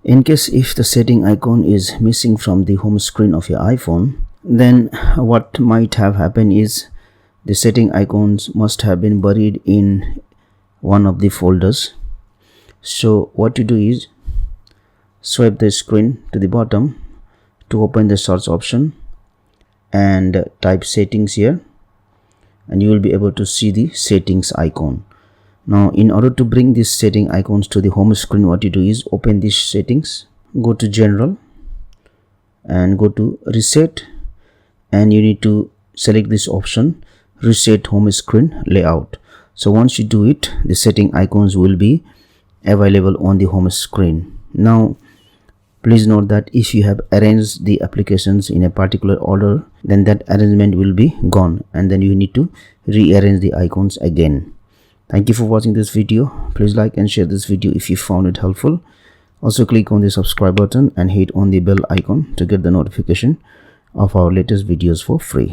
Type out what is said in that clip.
In case if the setting icon is missing from the home screen of your iPhone, then what might have happened is the setting icons must have been buried in one of the folders. So what you do is swipe the screen to the bottom to open the search option and type settings here, and you will be able to see the settings icon. Now in order to bring these setting icons to the home screen, what you do is open these settings, go to general and go to reset, and you need to select this option, reset home screen layout. So once you do it, the setting icons will be available on the home screen. Now please note that if you have arranged the applications in a particular order, then that arrangement will be gone, and then you need to rearrange the icons again. Thank you for watching this video. Please like and share this video if you found it helpful. Also click on the subscribe button and hit on the bell icon to get the notification of our latest videos for free.